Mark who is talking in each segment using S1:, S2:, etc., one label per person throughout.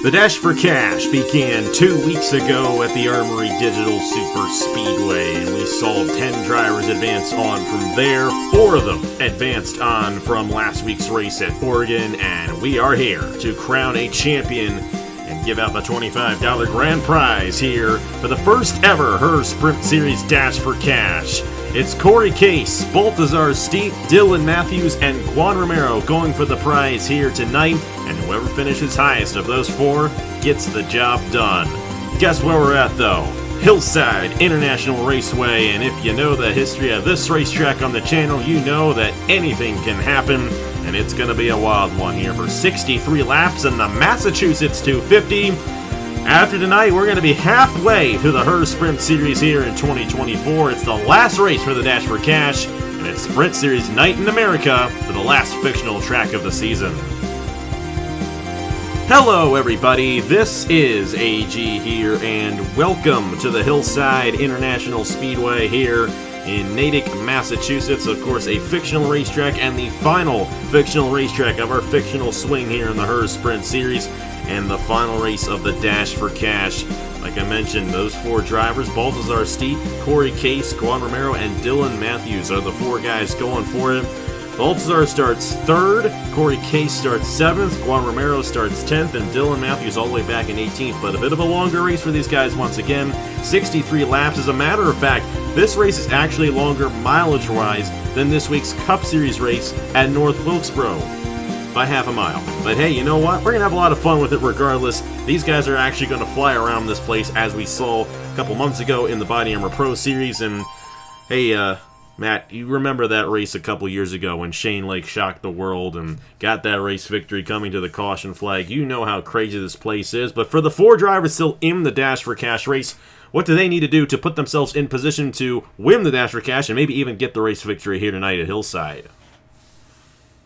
S1: The Dash for Cash began 2 weeks ago at the Armory Digital Super Speedway, and we saw 10 drivers advance on from there. 4 of them advanced on from last week's race at Oregon, and we are here to crown a champion and give out the $25 grand prize here for the first ever Herr Sprint Series Dash for Cash. It's Corey Case, Baltazar Stiep, Dylan Mathews, and Juan Romero going for the prize here tonight, and whoever finishes highest of those 4 gets the job done. Guess where we're at, though? Hillside International Raceway, and if you know the history of this racetrack on the channel, you know that anything can happen, and it's going to be a wild one here for 63 laps in the Massachusetts 250. After tonight, we're going to be halfway through the Herr Sprint Series here in 2024. It's the last race for the Dash for Cash, and it's Sprint Series Night in America for the last fictional track of the season. Hello everybody, this is AG here, and welcome to the Hillside International Speedway here in Natick, Massachusetts. Of course, a fictional racetrack and the final fictional racetrack of our fictional swing here in the Herr Sprint Series, and the final race of the Dash for Cash. Like I mentioned, those 4 drivers, Baltazar Stiep, Corey Case, Juan Romero, and Dylan Mathews are the 4 guys going for it. Baltazar starts 3rd, Corey Case starts 7th, Juan Romero starts 10th, and Dylan Mathews all the way back in 18th. But a bit of a longer race for these guys once again, 63 laps. As a matter of fact, this race is actually longer mileage-wise than this week's Cup Series race at North Wilkesboro by half a mile. But hey, you know what? We're going to have a lot of fun with it regardless. These guys are actually going to fly around this place as we saw a couple months ago in the Body Armor Pro Series. And hey, Matt, you remember that race a couple years ago when Shane Lake shocked the world and got that race victory coming to the caution flag. You know how crazy this place is. But for the 4 drivers still in the Dash for Cash race, what do they need to do to put themselves in position to win the Dash for Cash and maybe even get the race victory here tonight at Hillside?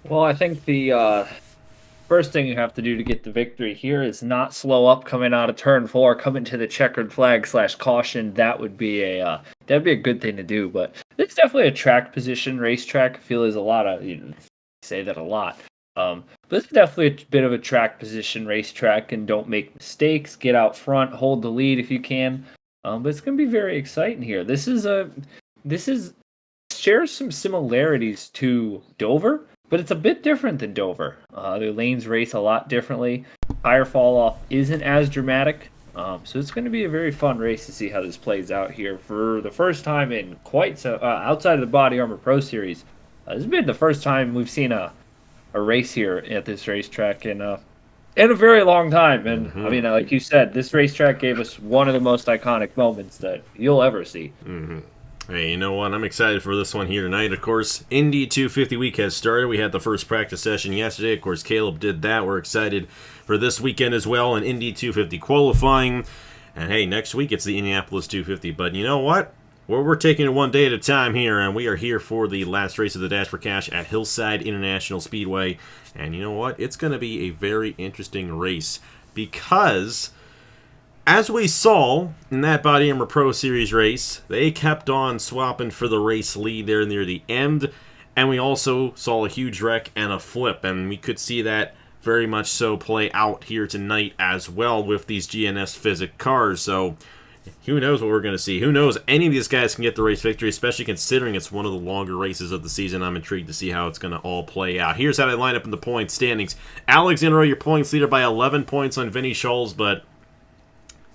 S2: Well, I think the first thing you have to do to get the victory here is not slow up coming out of turn 4, coming to the checkered flag / caution. That would be a good thing to do. But it's definitely a track position racetrack. I feel there's a lot of, say that a lot. But it's definitely a bit of a track position racetrack, and don't make mistakes. Get out front, hold the lead if you can. But it's going to be very exciting here. This shares some similarities to Dover, but it's a bit different than Dover. The lanes race a lot differently. Tire fall off isn't as dramatic. So it's going to be a very fun race to see how this plays out here for the first time in outside of the Body Armor Pro Series. This has been the first time we've seen a race here at this racetrack in a very long time. And I mean, like you said, this racetrack gave us one of the most iconic moments that you'll ever see.
S1: Hey, you know what? I'm excited for this one here tonight. Of course, Indy 250 week has started. We had the first practice session yesterday. Of course, Caleb did that. We're excited for this weekend as well in Indy 250 qualifying. And hey, next week it's the Indianapolis 250. But you know what? We're taking it one day at a time here, and we are here for the last race of the Dash for Cash at Hillside International Speedway. And you know what? It's going to be a very interesting race because, as we saw in that Body Armor Pro Series race, they kept on swapping for the race lead there near the end, and we also saw a huge wreck and a flip, and we could see that very much so play out here tonight as well with these GNS Physic cars. So who knows what we're going to see? Who knows? Any of these guys can get the race victory, especially considering it's one of the longer races of the season. I'm intrigued to see how it's going to all play out. Here's how they line up in the points standings. Alex in a row, your points leader by 11 points on Vinny Scholes, but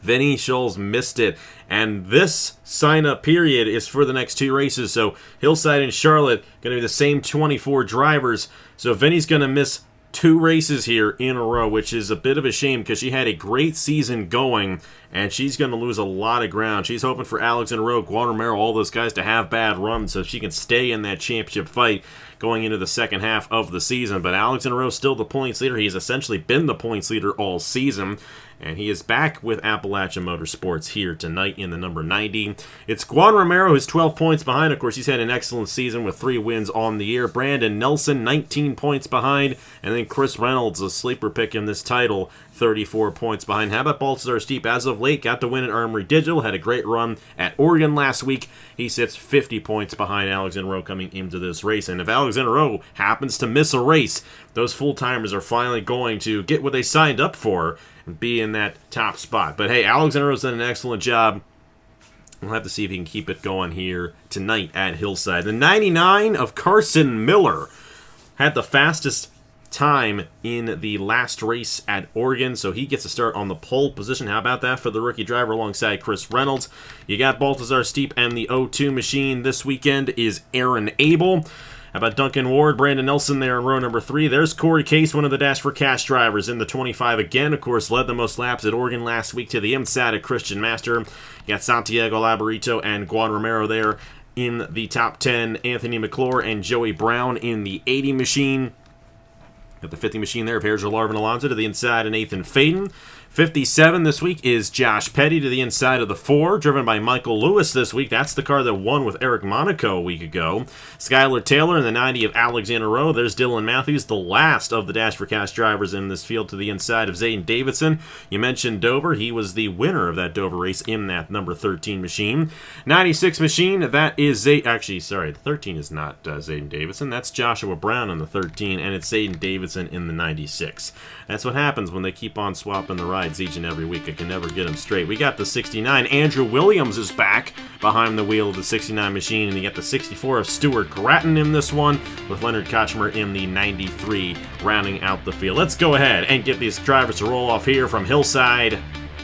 S1: Vinny Scholes missed it. And this sign-up period is for the next 2 races. So Hillside and Charlotte going to be the same 24 drivers. So Vinny's going to miss 2 races here in a row, which is a bit of a shame because she had a great season going, and she's going to lose a lot of ground. She's hoping for Alex in a row, Juan Romero, all those guys to have bad runs so she can stay in that championship fight going into the second half of the season. But Alex in a row still the points leader. He's essentially been the points leader all season. And he is back with Appalachian Motorsports here tonight in the number 90. It's Juan Romero, who's 12 points behind. Of course, he's had an excellent season with 3 wins on the year. Brandon Nelson, 19 points behind. And then Chris Reynolds, a sleeper pick in this title, 34 points behind. How about Baltazar Stiep? As of late, got to win at Armory Digital, had a great run at Oregon last week. He sits 50 points behind Alexander Rowe coming into this race. And if Alexander Rowe happens to miss a race, those full-timers are finally going to get what they signed up for and be in that top spot. But hey, Alexandero's done an excellent job. We'll have to see if he can keep it going here tonight at Hillside. The 99 of Carson Miller had the fastest time in the last race at Oregon, so he gets a start on the pole position. How about that for the rookie driver alongside Chris Reynolds? You got Baltazar Stiep, and the 02 machine this weekend is Aaron Abel. How about Duncan Ward, Brandon Nelson there in row number 3? There's Corey Case, one of the Dash for Cash drivers in the 25 again. Of course, led the most laps at Oregon last week to the inside of Christian Master. You got Santiago Labarito and Juan Romero there in the top 10. Anthony McClure and Joey Brown in the 80 machine. Got the 50 machine there of Herr, Larvin Alonso to the inside of Nathan Faden. 57 this week is Josh Petty to the inside of the 4, driven by Michael Lewis this week. That's the car that won with Eric Monaco a week ago. Skylar Taylor in the 90 of Alexander Rowe. There's Dylan Mathews, the last of the Dash for Cash drivers in this field, to the inside of Zayden Davidson. You mentioned Dover. He was the winner of that Dover race in that number 13 machine. 96 machine, that is actually, sorry, the 13 is not Zayden Davidson. That's Joshua Brown in the 13, and it's Zayden Davidson in the 96. That's what happens when they keep on swapping the rides each and every week. I can never get them straight. We got the 69. Andrew Williams is back behind the wheel of the 69 machine, and you got the 64 of Stuart Gratton in this one, with Leonard Kochmer in the 93 rounding out the field. Let's go ahead and get these drivers to roll off here from Hillside.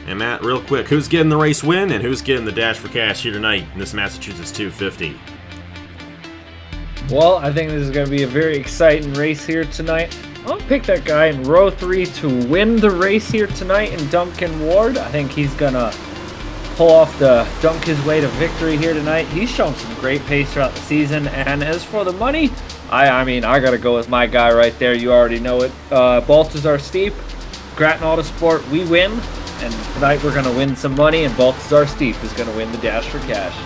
S1: And Matt, real quick, who's getting the race win and who's getting the Dash for Cash here tonight in this Massachusetts 250?
S2: Well, I think this is going to be a very exciting race here tonight. I'll pick that guy in row 3 to win the race here tonight in Duncan Ward. I think he's going to dunk his way to victory here tonight. He's shown some great pace throughout the season. And as for the money, I got to go with my guy right there. You already know it. Baltazar Stiep, Grattan Autosport, we win. And tonight we're going to win some money, and Baltazar Stiep is going to win the Dash for Cash.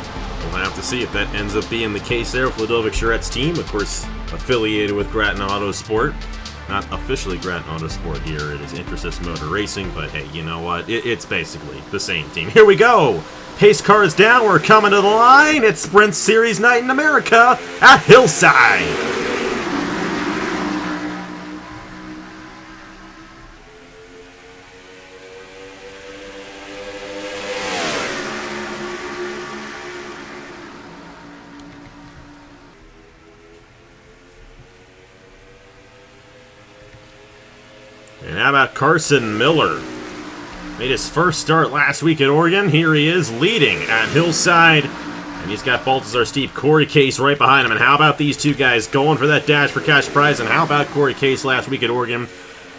S1: We'll have to see if that ends up being the case there with Ludovic Charette's team. Of course, affiliated with Grattan Autosport. Not officially Grattan Autosport here. It is Intersys Motor Racing, but hey, you know what? It's basically the same team. Here we go. Pace cars down. We're coming to the line. It's Sprint Series night in America at Hillside. And how about Carson Miller? Made his first start last week at Oregon. Here he is leading at Hillside. And he's got Baltazar Stiep, Corey Case right behind him. And how about these two guys going for that Dash for Cash prize? And how about Corey Case last week at Oregon?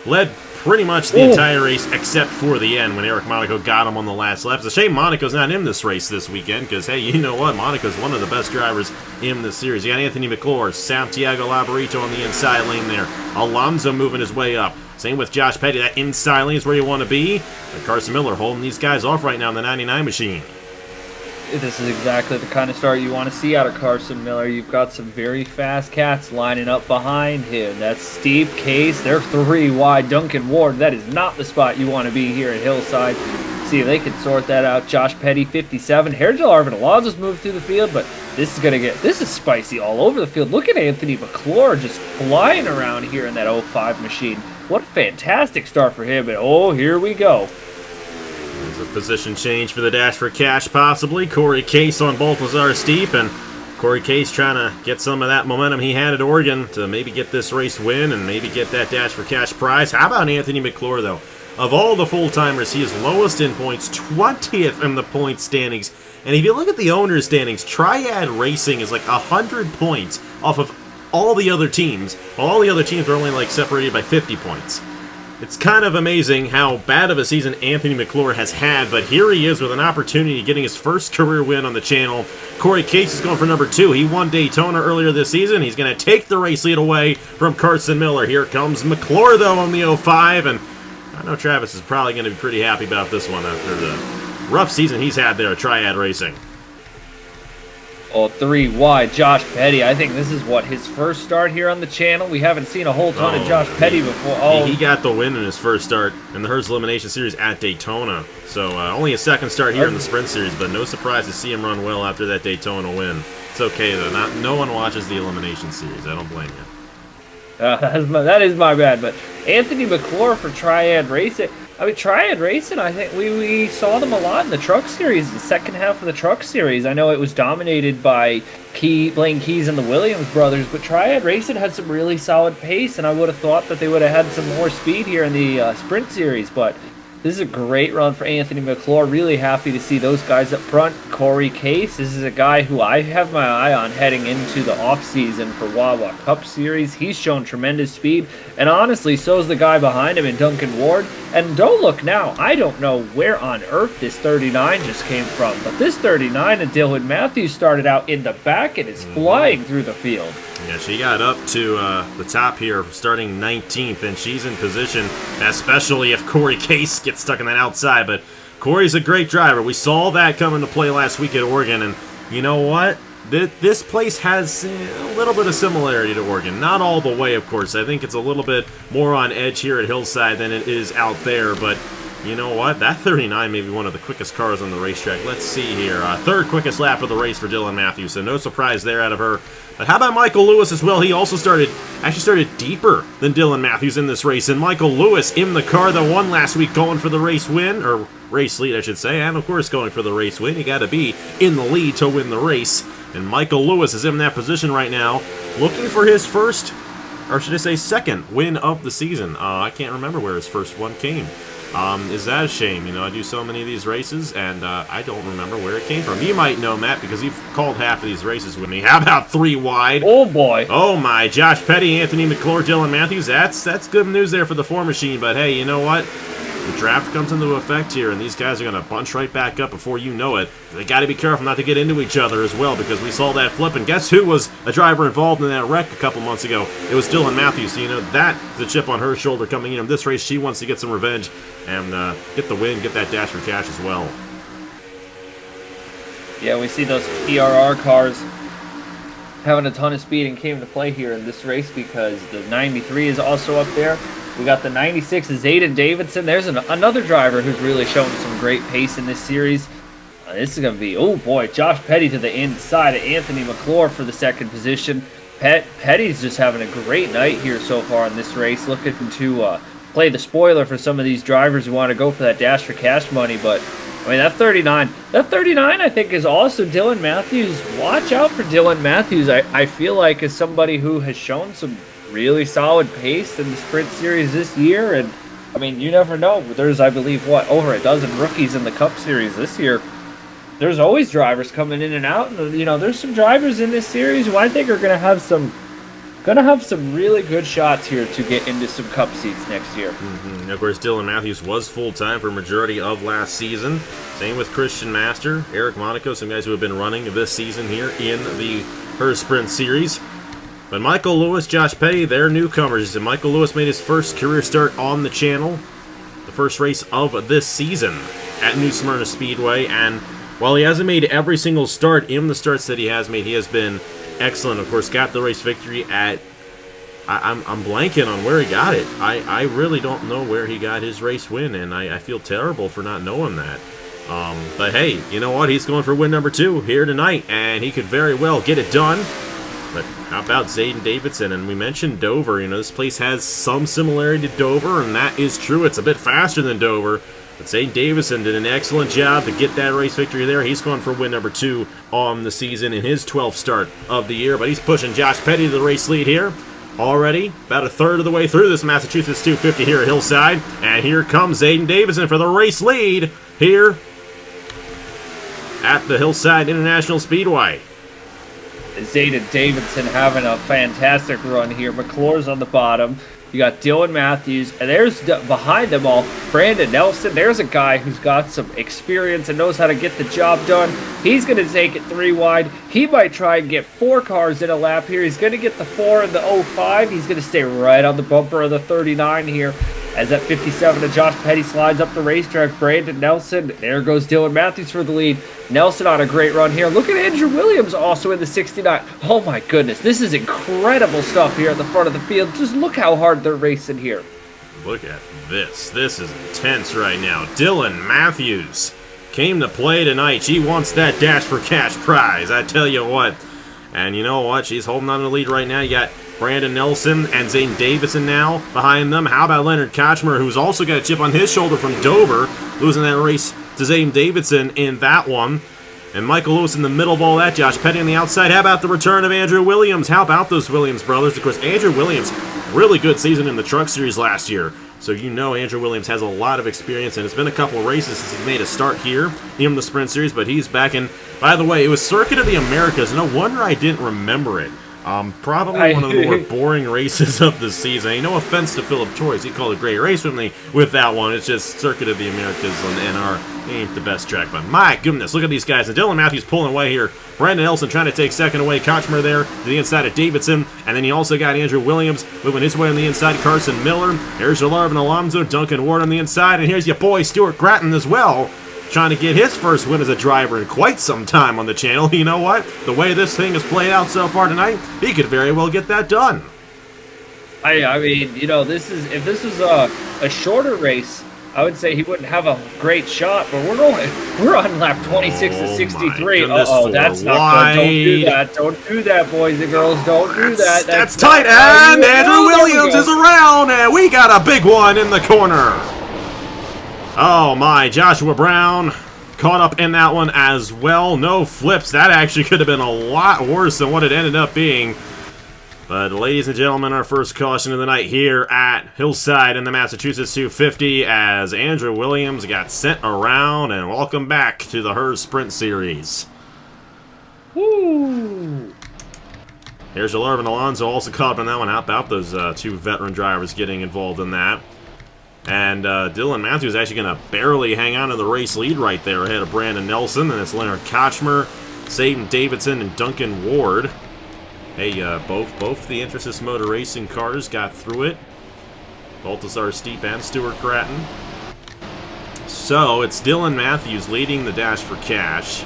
S1: Led pretty much the entire race except for the end when Eric Monaco got him on the last lap. It's a shame Monaco's not in this race this weekend because, hey, you know what? Monaco's one of the best drivers in this series. You got Anthony McClure, Santiago Labarito on the inside lane there. Alonso moving his way up. Same with Josh Petty. That inside lane is where you want to be. But Carson Miller holding these guys off right now in the 99 machine.
S2: This is exactly the kind of start you want to see out of Carson Miller. You've got some very fast cats lining up behind him. That's Stiep, Case. They're 3 wide. Duncan Ward, that is not the spot you want to be here at Hillside. See if they can sort that out. Josh Petty, 57. Herr, Larvin Alonso's moved through the field, but this is spicy all over the field. Look at Anthony McClure just flying around here in that 05 machine. What a fantastic start for him. And here we go.
S1: There's a position change for the Dash for Cash, possibly. Corey Case on Baltazar Stiep, and Corey Case trying to get some of that momentum he had at Oregon to maybe get this race win and maybe get that Dash for Cash prize. How about Anthony McClure, though? Of all the full-timers, he is lowest in points, 20th in the point standings. And if you look at the owner's standings, Triad Racing is like 100 points off of all the other teams, while all the other teams are only like separated by 50 points. It's kind of amazing how bad of a season Anthony McClure has had, but here he is with an opportunity getting his first career win on the channel. Corey Case is going for number 2. He won Daytona earlier this season. He's going to take the race lead away from Carson Miller. Here comes McClure, though, on the 05, and I know Travis is probably going to be pretty happy about this one after the rough season he's had there at Triad Racing.
S2: 3 wide, Josh Petty. I think this is his first start here on the channel. We haven't seen a whole ton of Josh Petty before.
S1: He got the win in his first start in the Hertz Elimination Series at Daytona. So only a second start here in the Sprint Series, but no surprise to see him run well after that Daytona win. It's okay, though. No one watches the Elimination Series. I don't blame you.
S2: That is my bad. But Anthony McClure for Triad Racing, I mean, Triad Racing, I think we saw them a lot in the Truck Series, the second half of the Truck Series. I know it was dominated by Blaine Keys and the Williams brothers, but Triad Racing had some really solid pace, and I would have thought that they would have had some more speed here in the Sprint Series, but this is a great run for Anthony McClure. Really happy to see those guys up front. Corey Case, this is a guy who I have my eye on heading into the offseason for Wawa Cup Series. He's shown tremendous speed, and honestly, so is the guy behind him in Duncan Ward. And don't look now, I don't know where on earth this 39 just came from, but this 39 and Dylan Mathews started out in the back and is flying through the field.
S1: Yeah, she got up to the top here, starting 19th, and she's in position, especially if Corey Case gets stuck in that outside. But Corey's a great driver. We saw that come into play last week at Oregon, and you know what? This place has a little bit of similarity to Oregon. Not all the way, of course. I think it's a little bit more on edge here at Hillside than it is out there, but you know what? That 39 may be one of the quickest cars on the racetrack. Let's see here. Third quickest lap of the race for Dylan Mathews, so no surprise there out of her. But how about Michael Lewis as well? He also started deeper than Dylan Mathews in this race, and Michael Lewis in the car that won last week, going for the race win, or race lead, I should say, and of course going for the race win. You got to be in the lead to win the race, and Michael Lewis is in that position right now, looking for his first, or should I say second, win of the season. I can't remember where his first one came. Is that a shame? You know, I do so many of these races, and I don't remember where it came from. You might know, Matt, because you've called half of these races with me. How about 3 wide?
S2: Oh, boy.
S1: Oh, my. Josh Petty, Anthony McClure, Dylan Mathews. That's good news there for the 4 machine, but hey, you know what? The draft comes into effect here, and these guys are going to bunch right back up before you know it. They got to be careful not to get into each other as well, because we saw that flip, and guess who was a driver involved in that wreck a couple months ago? It was Dylan Mathews, so you know that's a chip on her shoulder coming in this race. She wants to get some revenge and get the win, get that dash for cash as well.
S2: Yeah, we see those PRR cars having a ton of speed and came to play here in this race because the 93 is also up there. We got the 96 Zayden Davidson. There's another driver who's really shown some great pace in this series. This is going to be, oh boy, Josh Petty to the inside of Anthony McClure for the second position. Petty's just having a great night here so far in this race, looking to play the spoiler for some of these drivers who want to go for that dash for cash money. But I mean, that 39 I think is also Dylan Mathews. Watch out for Dylan Mathews. I feel like is somebody who has shown some really solid pace in the Sprint Series this year, and I mean, you never know. There's, I believe, over a dozen rookies in the Cup Series this year. There's always drivers coming in and out, and you know, there's some drivers in this series who I think are going to have some really good shots here to get into some Cup seats next year.
S1: Of course, Dylan Mathews was full-time for a majority of last season. Same with Christian Master, Eric Monaco, some guys who have been running this season here in the Herr Sprint Series. But Michael Lewis, Josh Petty, they're newcomers. And Michael Lewis made his first career start on the channel, the first race of this season at New Smyrna Speedway. And while he hasn't made every single start in the starts that he has made, he has been excellent. Of course, got the race victory at, I'm blanking on where he got it. I really don't know where he got his race win, and I feel terrible for not knowing that. But hey, you know what? He's going for win number 2 here tonight, and he could very well get it done. But how about Zayden Davidson? And we mentioned Dover. You know, this place has some similarity to Dover, and that is true. It's a bit faster than Dover. But Zayden Davidson did an excellent job to get that race victory there. He's going for win number 2 on the season in his 12th start of the year. But he's pushing Josh Petty to the race lead here. Already about a third of the way through this Massachusetts 250 here at Hillside. And here comes Zayden Davidson for the race lead here at the Hillside International Speedway.
S2: Zayden Davidson having a fantastic run here. McClure's on the bottom. You got Dylan Mathews, and there's behind them all Brandon Nelson. There's a guy who's got some experience and knows how to get the job done. He's going to take it 3 wide. He might try and get 4 cars in a lap here. He's going to get the 4 in the 05. He's going to stay right on the bumper of the 39 here. As that 57 of Josh Petty slides up the racetrack, Brandon Nelson. There goes Dylan Mathews for the lead. Nelson on a great run here. Look at Andrew Williams also in the 69. Oh my goodness, this is incredible stuff here at the front of the field. Just look how hard they're racing here.
S1: Look at this. This is intense right now. Dylan Mathews came to play tonight. She wants that dash for cash prize, I tell you what. And you know what? She's holding on to the lead right now. You got Brandon Nelson and Zane Davidson now behind them. How about Leonard Kochmer, who's also got a chip on his shoulder from Dover, losing that race to Zane Davidson in that one. And Michael Lewis in the middle of all that. Josh Petty on the outside. How about the return of Andrew Williams? How about those Williams brothers? Of course, Andrew Williams, really good season in the Truck Series last year. So you know Andrew Williams has a lot of experience, and it's been a couple of races since he's made a start here in the Sprint Series, but he's back in. By the way, it was Circuit of the Americas. No wonder I didn't remember it. Probably one of the more boring races of the season. Hey, no offense to Philip Torres. He called a great race with me with that one. It's just Circuit of the Americas on the NR ain't the best track. But my goodness, look at these guys. And Dylan Mathews pulling away here. Brandon Nelson trying to take second away. Kochmer there to the inside of Davidson. And then you also got Andrew Williams moving his way on the inside. Carson Miller. Here's Jalarvin Alonso. Duncan Ward on the inside. And here's your boy Stuart Gratton as well, trying to get his first win as a driver in quite some time on the channel. You know what? The way this thing has played out so far tonight, he could very well get that done.
S2: I mean, you know, if this was a shorter race, I would say he wouldn't have a great shot, but we're on lap 26 to 63. That's not good. Don't do that. Don't do that, boys and girls. Don't do that.
S1: That's tight, and Andrew Williams is around, and we got a big one in the corner. Oh my, Joshua Brown caught up in that one as well. No flips. That actually could have been a lot worse than what it ended up being. But ladies and gentlemen, our first caution of the night here at Hillside in the Massachusetts 250 as Andrew Williams got sent around, and welcome back to the Herr Sprint Series.
S2: Woo!
S1: Here's Jalarvin Alonso also caught up in that one. How about those two veteran drivers getting involved in that? And Dylan Mathews is actually going to barely hang on to the race lead right there ahead of Brandon Nelson. And it's Leonard Kochmer, Zane Davidson, and Duncan Ward. Hey, both the Intersis Motor Racing cars got through it. Baltazar Stiep and Stuart Gratton. So it's Dylan Mathews leading the dash for cash.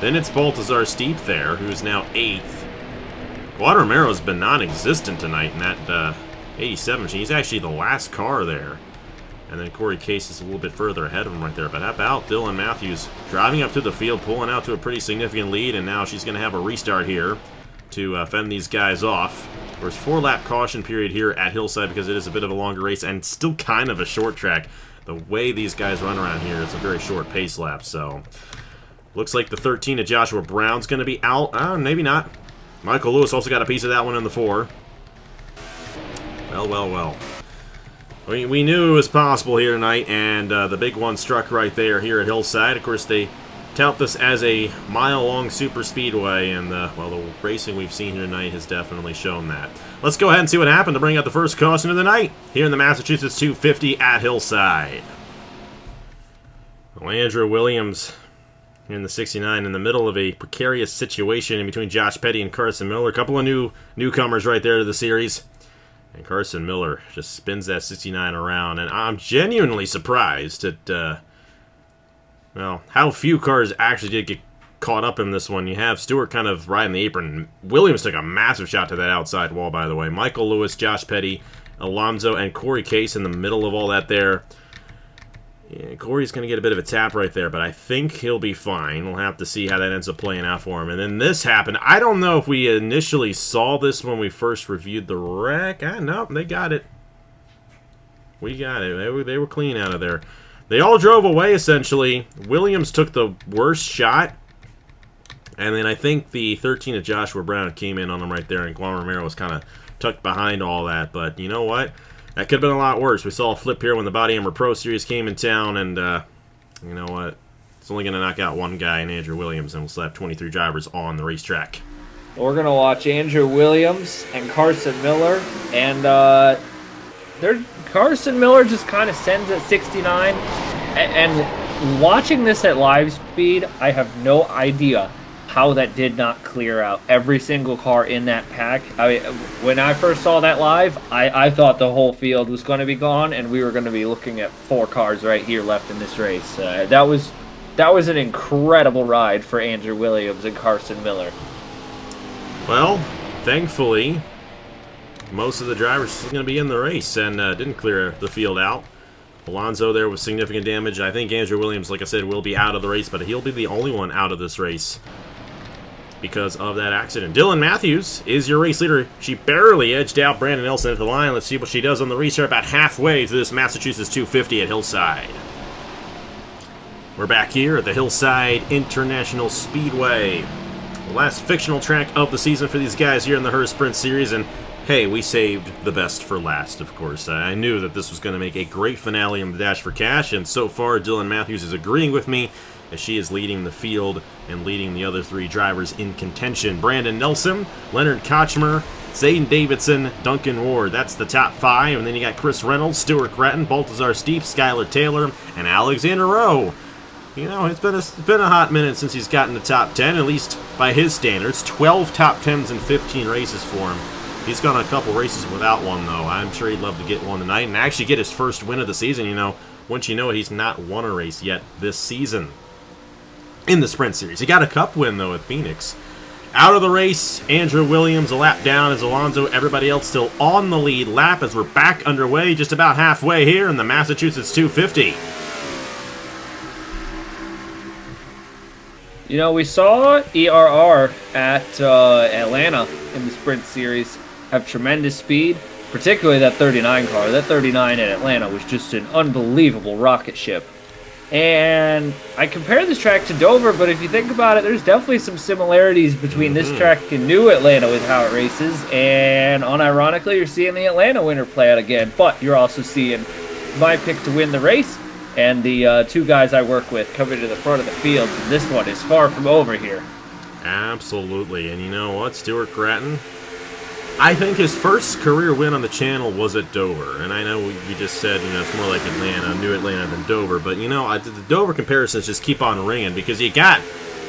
S1: Then it's Baltazar Stiep there, who is now 8th. Juan Romero has been non-existent tonight in that 87 machine. He's actually the last car there. And then Corey Case is a little bit further ahead of him right there. But how about Dylan Mathews driving up to the field, pulling out to a pretty significant lead, and now she's going to have a restart here to fend these guys off. Of course, 4-lap caution period here at Hillside because it is a bit of a longer race and still kind of a short track. The way these guys run around here, it's a very short pace lap, so looks like the 13 of Joshua Brown's going to be out. Maybe not. Michael Lewis also got a piece of that one in the 4. Well. We knew it was possible here tonight, and the big one struck right there here at Hillside. Of course, they tout this as a mile-long super speedway, and the racing we've seen here tonight has definitely shown that. Let's go ahead and see what happened to bring out the first caution of the night here in the Massachusetts 250 at Hillside. Well, Andrew Williams in the 69 in the middle of a precarious situation in between Josh Petty and Carson Miller. A couple of newcomers right there to the series. And Carson Miller just spins that 69 around, and I'm genuinely surprised at, how few cars actually did get caught up in this one. You have Stewart kind of riding the apron. Williams took a massive shot to that outside wall, by the way. Michael Lewis, Josh Petty, Alonso, and Corey Case in the middle of all that there. Yeah, Corey's going to get a bit of a tap right there, but I think he'll be fine. We'll have to see how that ends up playing out for him. And then this happened. I don't know if we initially saw this when we first reviewed the wreck. Nope, they got it. We got it. They were clean out of there. They all drove away, essentially. Williams took the worst shot. And then I think the 13 of Joshua Brown came in on him right there, and Juan Romero was kind of tucked behind all that. But you know what? That could have been a lot worse. We saw a flip here when the Body Armor Pro Series came in town, and you know what? It's only going to knock out one guy in Andrew Williams, and we'll still have 23 drivers on the racetrack.
S2: We're going to watch Andrew Williams and Carson Miller, and Carson Miller just kind of sends at 69, and watching this at live speed, I have no idea how that did not clear out every single car in that pack. I mean, when I first saw that live, I thought the whole field was going to be gone, and we were going to be looking at 4 cars right here left in this race. That was an incredible ride for Andrew Williams and Carson Miller.
S1: Well, thankfully, most of the drivers are going to be in the race and didn't clear the field out. Alonso there with significant damage. I think Andrew Williams, like I said, will be out of the race, but he'll be the only one out of this race. because of that accident. Dylan Mathews is your race leader. She barely edged out Brandon Nelson at the line. Let's see what she does on the restart about halfway through this Massachusetts 250 at Hillside. We're back here at the Hillside International Speedway. The last fictional track of the season for these guys here in the Herr Sprint Series, and hey, we saved the best for last, of course. I knew that this was going to make a great finale in the Dash for Cash, and so far Dylan Mathews is agreeing with me as she is leading the field and leading the other three drivers in contention. Brandon Nelson, Leonard Kochmer, Zayden Davidson, Duncan Ward. That's the top five, and then you got Chris Reynolds, Stuart Gratton, Baltazar Stiep, Skylar Taylor, and Alexander Rowe. You know, it's been a hot minute since he's gotten the top 10, at least by his standards. 12 top 10s in 15 races for him. He's gone a couple races without one, though. I'm sure he'd love to get one tonight and actually get his first win of the season. You know, once you know it, he's not won a race yet this season in the Sprint Series. He got a cup win, though, at Phoenix. Out of the race, Andrew Williams a lap down as Alonso. Everybody else still on the lead lap as we're back underway just about halfway here in the Massachusetts 250.
S2: You know, we saw ERR at Atlanta in the Sprint Series have tremendous speed, particularly that 39 car. That 39 at Atlanta was just an unbelievable rocket ship. And I compare this track to Dover, but if you think about it, there's definitely some similarities between this track and New Atlanta with how it races, and unironically, you're seeing the Atlanta winner play out again, but you're also seeing my pick to win the race, and the two guys I work with coming to the front of the field, and this one is far from over here.
S1: Absolutely, and you know what, Stuart Gratton? I think his first career win on the channel was at Dover, and I know we just said, you know, it's more like Atlanta, New Atlanta than Dover, but, you know, the Dover comparisons just keep on ringing, because you got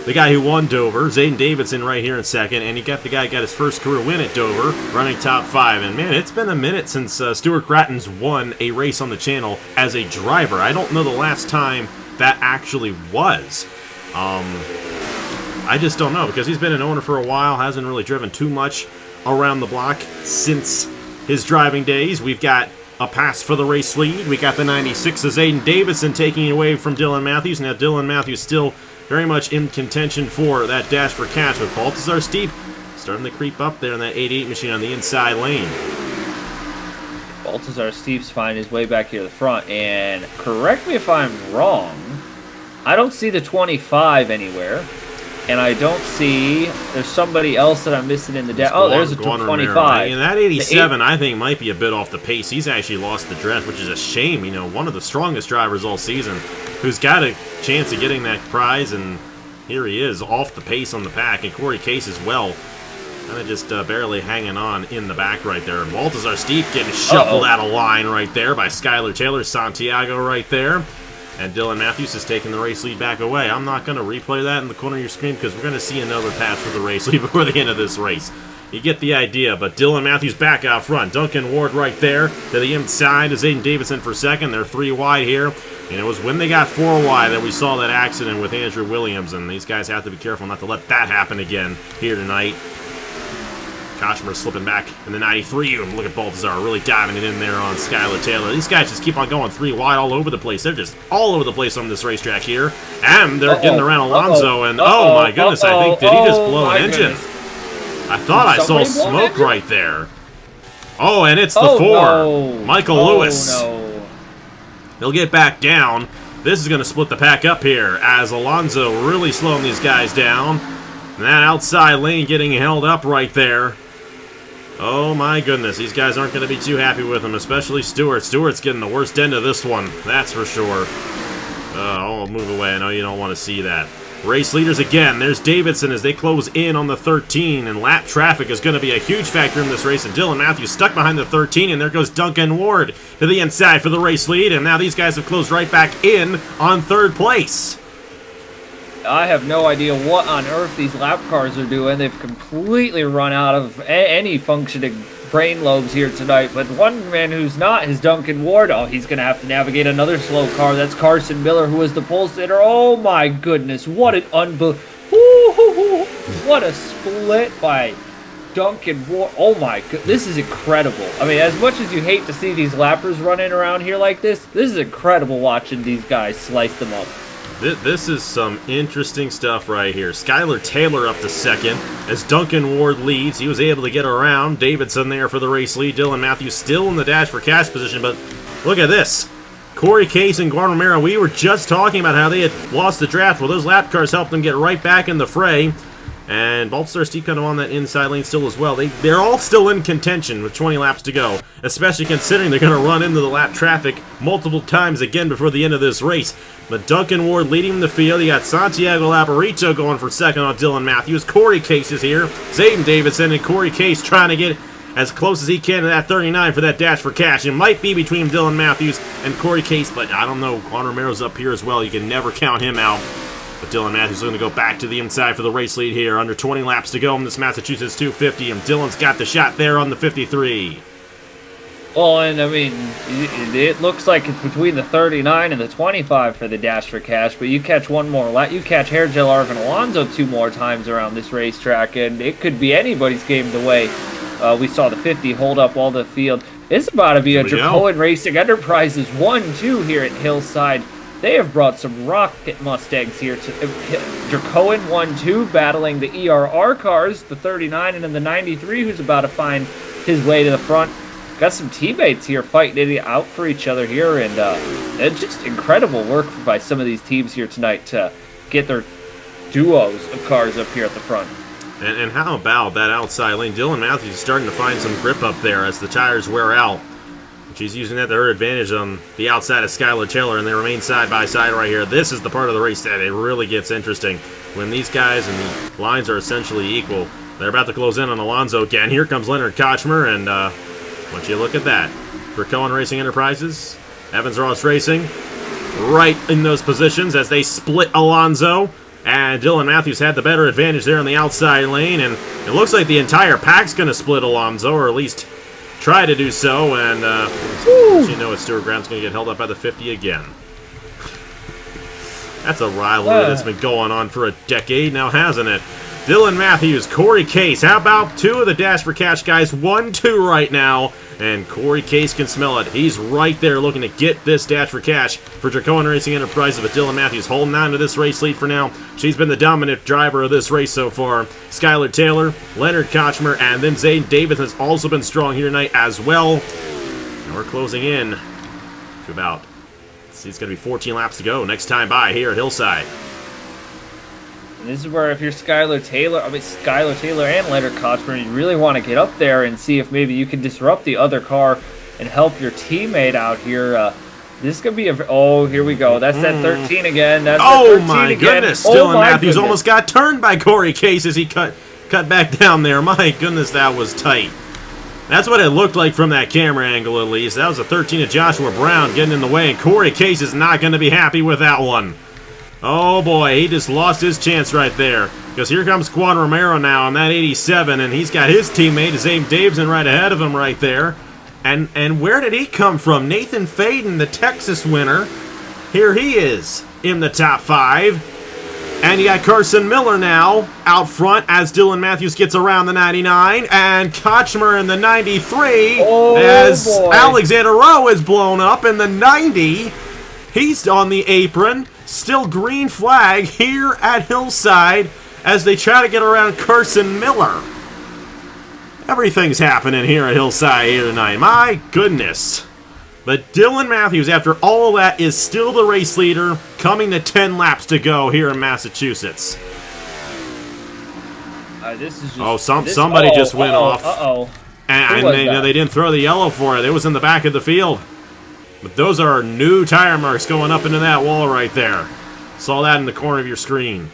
S1: the guy who won Dover, Zayden Davidson, right here in second, and you got the guy who got his first career win at Dover, running top 5, and man, it's been a minute since Stuart Gratton's won a race on the channel as a driver. I don't know the last time that actually was. I just don't know, because he's been an owner for a while, hasn't really driven too much around the block since his driving days. We've got a pass for the race lead. We got the 96 of Zayden Davidson taking it away from Dylan Mathews. Now Dylan Mathews still very much in contention for that Dash for Cash, with Baltazar Stiep starting to creep up there in that 88 machine on the inside lane.
S2: Baltazar Stiep's finding his way back here to the front, and correct me if I'm wrong, I don't see the 25 anywhere. And I don't see, there's somebody else that I'm missing in the dash. Oh, there's a
S1: Juan
S2: 25.
S1: Romero. And that 87, I think, might be a bit off the pace. He's actually lost the draft, which is a shame. You know, one of the strongest drivers all season who's got a chance of getting that prize, and here he is, off the pace on the pack. And Corey Case as well, kind of just barely hanging on in the back right there. And Baltazar Stiep getting shuffled out of line right there by Skylar Taylor, Santiago right there. And Dylan Mathews is taking the race lead back away. I'm not going to replay that in the corner of your screen because we're going to see another pass for the race lead before the end of this race. You get the idea, but Dylan Mathews back out front. Duncan Ward right there to the inside is Zayden Davidson for second. They're 3 wide here. And it was when they got 4 wide that we saw that accident with Andrew Williams, and these guys have to be careful not to let that happen again here tonight. Kochmer slipping back in the 93, and look at Baltazar really diving it in there on Skylar Taylor. These guys just keep on going 3 wide all over the place. They're just all over the place on this racetrack here. And they're getting around Alonso, and oh my goodness, I think, did he just blow an engine? I thought I saw smoke right there. Oh, and it's the 4.
S2: No.
S1: Michael Lewis.
S2: No.
S1: He'll get back down. This is going to split the pack up here as Alonso really slowing these guys down. And that outside lane getting held up right there. Oh my goodness, these guys aren't going to be too happy with him, especially Stewart. Stewart's getting the worst end of this one, that's for sure. I'll move away, I know you don't want to see that. Race leaders again, there's Davidson as they close in on the 13, and lap traffic is going to be a huge factor in this race, and Dylan Mathews stuck behind the 13, and there goes Duncan Ward to the inside for the race lead, and now these guys have closed right back in on 3rd place.
S2: I have no idea what on earth these lap cars are doing. They've completely run out of any functioning brain lobes here tonight. But one man who's not is Duncan Ward. Oh, he's going to have to navigate another slow car. That's Carson Miller, who is the pole sitter. Oh, my goodness. What an what a split by Duncan Ward. Oh, my goodness. This is incredible. I mean, as much as you hate to see these lappers running around here like this is incredible watching these guys slice them up.
S1: This is some interesting stuff right here. Skylar Taylor up to second as Duncan Ward leads. He was able to get around. Davidson there for the race lead. Dylan Mathews still in the dash for cash position, but look at this. Corey Case and Juan Romero, we were just talking about how they had lost the draft. Well, those lap cars helped them get right back in the fray. And Baltazar Stiep kind of on that inside lane still as well. They're all still in contention with 20 laps to go, especially considering they're going to run into the lap traffic multiple times again before the end of this race. But Duncan Ward leading the field. You got Santiago Laparito going for second on Dylan Mathews. Corey Case is here. Zayden Davidson and Corey Case trying to get as close as he can to that 39 for that dash for cash. It might be between Dylan Mathews and Corey Case, but I don't know. Juan Romero's up here as well. You can never count him out. But Dylan Mathews is going to go back to the inside for the race lead here. Under 20 laps to go in this Massachusetts 250, and Dylan's got the shot there on the 53.
S2: Well, and I mean, it looks like it's between the 39 and the 25 for the dash for cash, but you catch one more lap, you catch Herr, Arvin Alonso 2 more times around this racetrack, and it could be anybody's game the way we saw the 50 hold up all the field. It's about to be a Dracoan Racing Enterprises 1-2 here at Hillside. They have brought some rocket Mustangs here to Dracoan 1-2 battling the ERR cars, the 39 and then the 93, who's about to find his way to the front. Got some teammates here fighting it out for each other here, and it's just incredible work by some of these teams here tonight to get their duos of cars up here at the front.
S1: And how about that outside lane? Dylan Mathews is starting to find some grip up there as the tires wear out. She's using that to her advantage on the outside of Skylar Taylor, and they remain side by side right here. This is the part of the race that it really gets interesting. When these guys and the lines are essentially equal. They're about to close in on Alonso again. Here comes Leonard Kochmer, and once you look at that, Dracoan Racing Enterprises, Evans Ross Racing, right in those positions as they split Alonso. And Dylan Mathews had the better advantage there on the outside lane, and it looks like the entire pack's going to split Alonso, or at least try to do so, and you know it, Stuart Graham's going to get held up by the 50 again. That's a rivalry that's been going on for a decade now, hasn't it? Dylan Mathews, Corey Case. How about 2 of the Dash for Cash guys? 1-2 right now, and Corey Case can smell it. He's right there looking to get this Dash for Cash for Dracoan Racing Enterprises, but Dylan Mathews holding on to this race lead for now. She's been the dominant driver of this race so far. Skylar Taylor, Leonard Kochmer, and then Zayden Davis has also been strong here tonight as well. And we're closing in to about, it's going to be 14 laps to go next time by here at Hillside.
S2: And this is where if you're Skylar Taylor and Leonard Kochmer, you really want to get up there and see if maybe you can disrupt the other car and help your teammate out here. This could be here we go. That's that 13 again. That's that 13
S1: my
S2: again.
S1: Goodness. Dylan Mathews almost got turned by Corey Case as he cut back down there. My goodness, that was tight. That's what it looked like from that camera angle, at least. That was a 13 of Joshua Brown getting in the way, and Corey Case is not going to be happy with that one. Oh boy, he just lost his chance right there. Because here comes Juan Romero now on that 87, and he's got his teammate, Zayden Davidson, right ahead of him right there. And where did he come from? Nathan Faden, the Texas winner. Here he is in the top 5. And you got Carson Miller now out front as Dylan Mathews gets around the 99. And Kochmer in the 93 as Alexander Rowe is blown up in the 90. He's on the apron. Still green flag here at Hillside as they try to get around Carson Miller. Everything's happening here at Hillside here tonight. My goodness. But Dylan Mathews, after all that, is still the race leader, coming to 10 laps to go here in Massachusetts.
S2: This is just,
S1: somebody just went off. And they didn't throw the yellow for it. It was in the back of the field. But those are new tire marks going up into that wall right there. Saw that in the corner of your screen.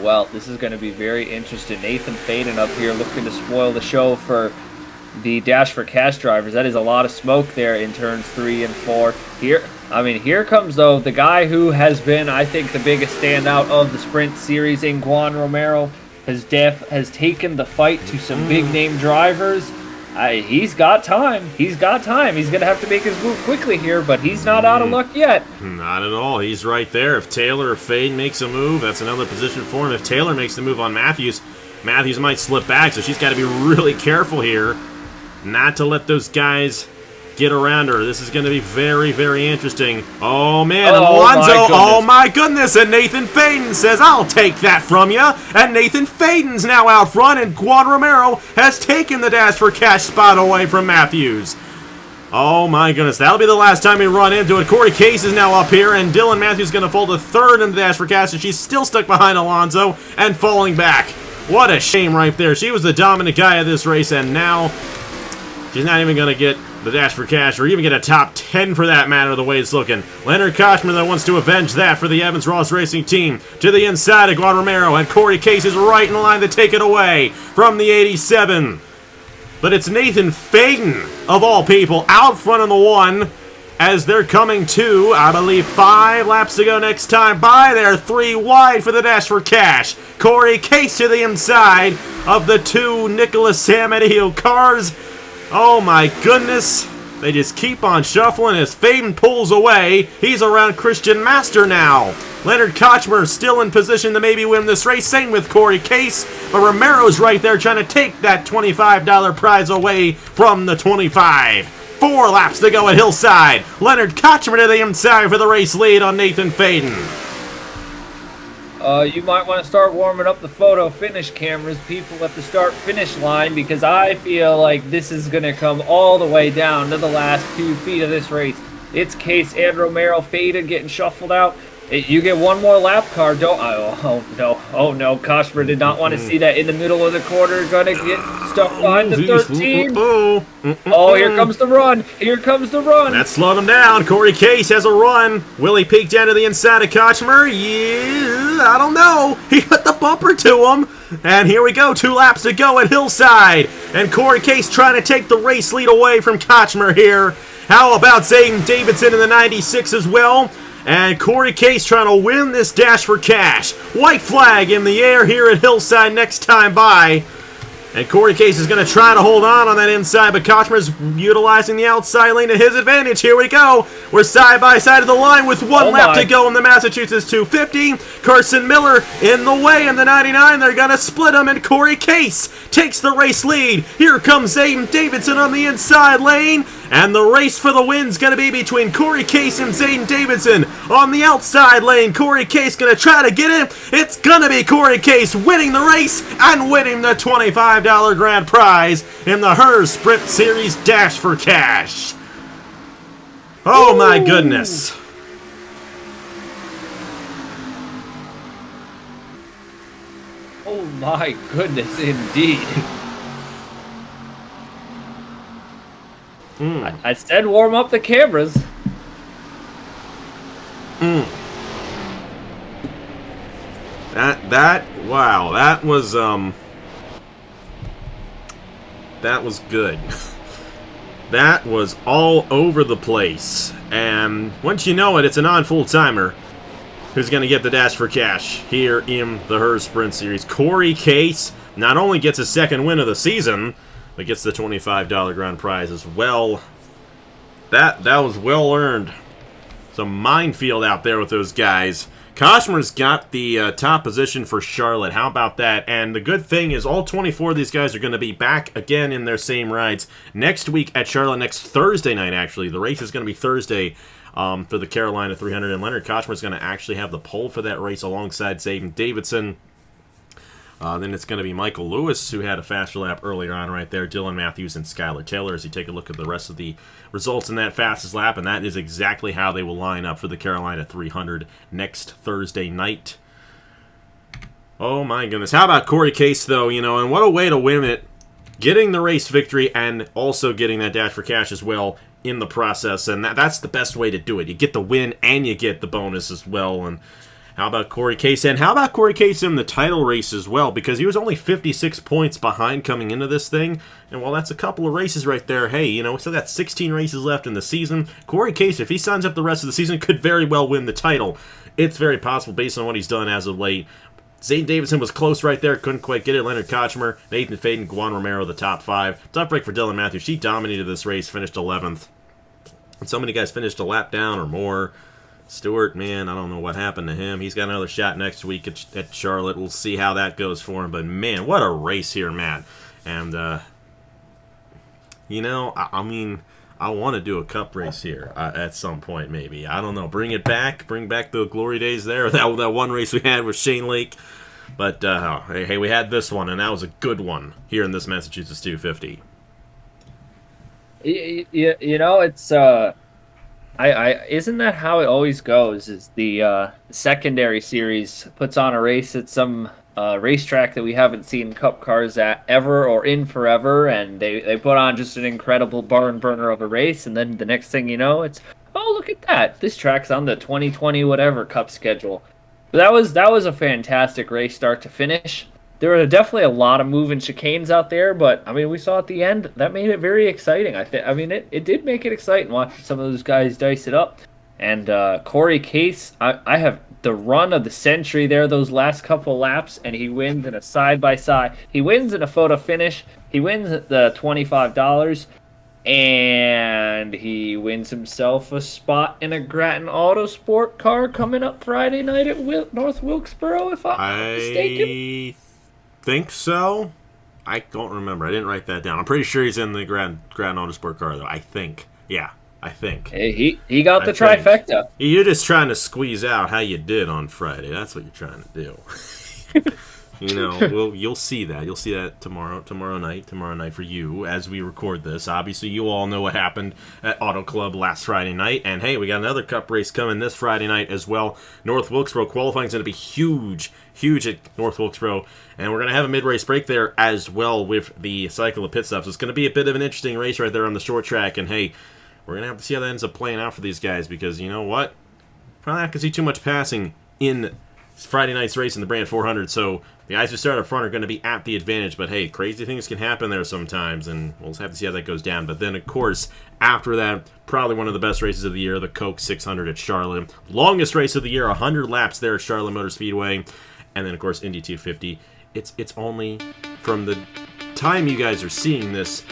S2: Well, this is going to be very interesting. Nathan Faden up here looking to spoil the show for the Dash for Cash drivers. That is a lot of smoke there in turns 3 and 4. Here comes, though, the guy who has been, I think, the biggest standout of the Sprint Series in Juan Romero. Has taken the fight to some big-name drivers. He's got time. He's going to have to make his move quickly here, but he's not out of luck yet.
S1: Not at all. He's right there. If Taylor or Faden makes a move, that's another position for him. If Taylor makes the move on Mathews, Mathews might slip back, so she's got to be really careful here not to let those guys get around her. This is going to be very, very interesting. Oh, man,
S2: Oh,
S1: Alonso,
S2: my
S1: oh my goodness, and Nathan Faden says, I'll take that from you. And Nathan Faden's now out front, and Juan Romero has taken the dash for cash spot away from Mathews. Oh my goodness, that'll be the last time we run into it. Corey Case is now up here, and Dylan Mathews is going to fall to third in the dash for cash, and she's still stuck behind Alonso and falling back. What a shame right there. She was the dominant guy of this race, and now she's not even going to get the dash for cash, or even get a top 10 for that matter, the way it's looking. Leonard Kochman that wants to avenge that for the Evans-Ross Racing team. To the inside of Juan Romero, and Corey Case is right in line to take it away from the 87. But it's Nathan Faden, of all people, out front on the one, as they're coming to, I believe, 5 laps to go next time by. They're 3 wide for the dash for cash. Corey Case to the inside of the 2 Nicholas Samadeo cars. Oh my goodness. They just keep on shuffling as Faden pulls away. He's around Christian Master now. Leonard Kochmer still in position to maybe win this race. Same with Corey Case. But Romero's right there trying to take that $25 prize away from the 25. 4 laps to go at Hillside. Leonard Kochmer to the inside for the race lead on Nathan Faden.
S2: You might want to start warming up the photo finish cameras, people at the start-finish line, because I feel like this is going to come all the way down to the last 2 feet of this race. It's Case and Romero. Faden getting shuffled out. You get one more lap car, don't... Oh, no. Kochmer did not want to see that in the middle of the corner. Gonna get stuck behind the 13. Oh, here comes the run. Here comes the run.
S1: That slowed him down. Corey Case has a run. Will he peek down to the inside of Kochmer? Yeah, I don't know. He put the bumper to him. And here we go. 2 laps to go at Hillside. And Corey Case trying to take the race lead away from Kochmer here. How about Zayden Davidson in the 96 as well? And Corey Case trying to win this dash for cash. White flag in the air here at Hillside next time by. And Corey Case is going to try to hold on that inside, but Kochmer's utilizing the outside lane to his advantage. Here we go. We're side by side of the line with 1 lap to go in the Massachusetts 250. Carson Miller in the way in the 99. They're going to split him, and Corey Case takes the race lead. Here comes Zayden Davidson on the inside lane. And the race for the win's going to be between Corey Case and Zayden Davidson. On the outside lane, Corey Case going to try to get it. It's going to be Corey Case winning the race and winning the $25 grand prize in the Herr Sprint Series Dash for Cash. Oh my goodness.
S2: Oh my goodness, indeed. I said warm up the cameras.
S1: Wow, that was good. That was all over the place. And once you know it, it's a non-full-timer who's going to get the dash for cash here in the Herr Sprint Series. Corey Case not only gets his 2nd win of the season, but gets the $25 grand prize as well. That was well earned. It's a minefield out there with those guys. Kochmer's got the top position for Charlotte. How about that? And the good thing is all 24 of these guys are going to be back again in their same rides next week at Charlotte, next Thursday night, actually. The race is going to be Thursday for the Carolina 300, and Leonard Kochmer's going to actually have the pole for that race alongside Zayden Davidson. Then it's going to be Michael Lewis, who had a faster lap earlier on right there. Dylan Mathews and Skylar Taylor as you take a look at the rest of the results in that fastest lap. And that is exactly how they will line up for the Carolina 300 next Thursday night. Oh, my goodness. How about Corey Case, though? You know, and what a way to win it. Getting the race victory and also getting that dash for cash as well in the process. And that's the best way to do it. You get the win and you get the bonus as well. And how about Corey Case? And how about Corey Case in the title race as well? Because he was only 56 points behind coming into this thing. And while that's a couple of races right there, hey, you know, we still got 16 races left in the season. Corey Case, if he signs up the rest of the season, could very well win the title. It's very possible based on what he's done as of late. Zayden Davidson was close right there, couldn't quite get it. Leonard Kochmer, Nathan Faden, Juan Romero, the top 5. Tough break for Dylan Mathews. She dominated this race, finished 11th. And so many guys finished a lap down or more. Stewart, man, I don't know what happened to him. He's got another shot next week at Charlotte. We'll see how that goes for him. But, man, what a race here, Matt. And, you know, I mean, I want to do a cup race here at some point, maybe. I don't know. Bring back the glory days there. That one race we had with Shane Lake. But, hey, we had this one, and that was a good one here in this Massachusetts 250.
S2: It's isn't that how it always goes? Is the secondary series puts on a race at some racetrack that we haven't seen Cup cars at ever or in forever, and they put on just an incredible barn burner of a race, and then the next thing you know, it's, oh, look at that, this track's on the 2020 whatever Cup schedule. But that was a fantastic race start to finish. There were definitely a lot of moving chicanes out there, but I mean, we saw at the end that made it very exciting. It did make it exciting watching some of those guys dice it up. And Corey Case, I have the run of the century there those last couple laps, and he wins in a side-by-side. He wins in a photo finish. He wins the $25, and he wins himself a spot in a Grattan Autosport car coming up Friday night at North Wilkesboro, if I'm not mistaken.
S1: Think so. I don't remember. I didn't write that down. I'm pretty sure he's in the Grattan Autosport car, though. I think. Yeah. I think.
S2: Hey, he got the trifecta.
S1: You're just trying to squeeze out how you did on Friday. That's what you're trying to do. Well, you'll see that. You'll see that tomorrow night for you as we record this. Obviously, you all know what happened at Auto Club last Friday night. And, hey, we got another Cup race coming this Friday night as well. North Wilkesboro qualifying is going to be huge at North Wilkesboro. And we're going to have a mid-race break there as well with the cycle of pit stops. It's going to be a bit of an interesting race right there on the short track. And, hey, we're going to have to see how that ends up playing out for these guys because, you know what? Probably not going to see too much passing in Friday night's race in the Brand 400, so the guys who start up front are going to be at the advantage. But, hey, crazy things can happen there sometimes, and we'll just have to see how that goes down. But then, of course, after that, probably one of the best races of the year, the Coke 600 at Charlotte. Longest race of the year, 100 laps there at Charlotte Motor Speedway. And then, of course, Indy 250. It's only, from the time you guys are seeing this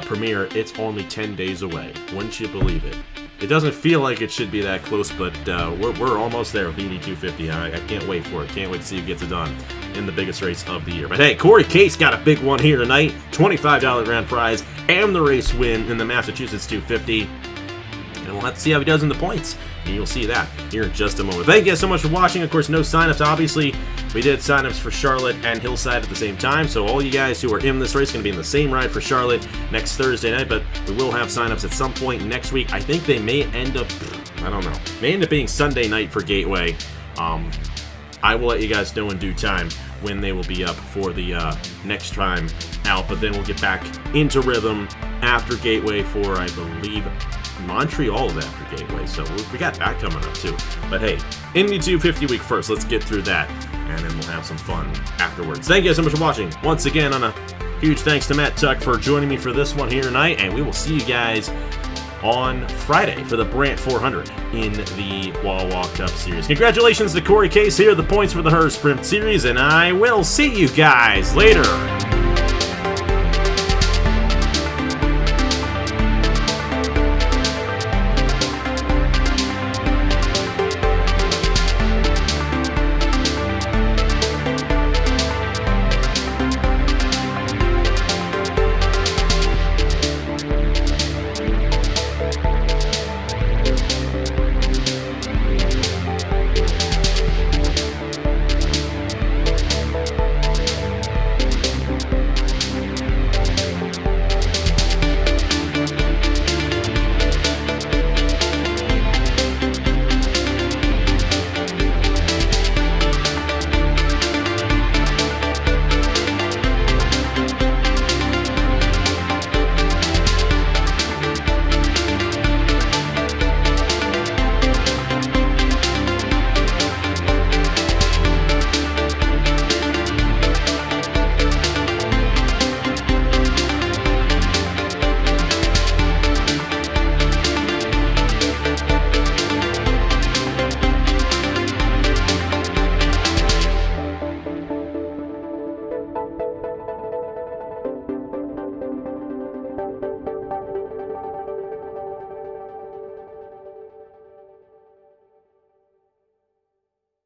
S1: premiere, it's only 10 days away. Wouldn't you believe it? It doesn't feel like it should be that close, but we're almost there with Indy 250. I can't wait for it. Can't wait to see who gets it done in the biggest race of the year. But hey, Corey Case got a big one here tonight. $25 grand prize and the race win in the Massachusetts 250. And we'll have to see how he does in the points. And you'll see that here in just a moment. Thank you guys so much for watching. Of course, no signups. Obviously, we did signups for Charlotte and Hillside at the same time. So all you guys who are in this race are going to be in the same ride for Charlotte next Thursday night. But we will have signups at some point next week. I think they may end up, I don't know, may end up being Sunday night for Gateway. I will let you guys know in due time when they will be up for the next time out. But then we'll get back into rhythm after Gateway for, I believe, Montreal is after Gateway, so we got that coming up too. But hey, Indy 250 week first, let's get through that, and then we'll have some fun afterwards. Thank you guys so much for watching. Once again, on a huge thanks to Matt Tuck for joining me for this one here tonight, and we will see you guys on Friday for the Brant 400 in the Wawa Cup Series. Congratulations to Corey Case here, the points for the Herr Sprint Series, and I will see you guys later.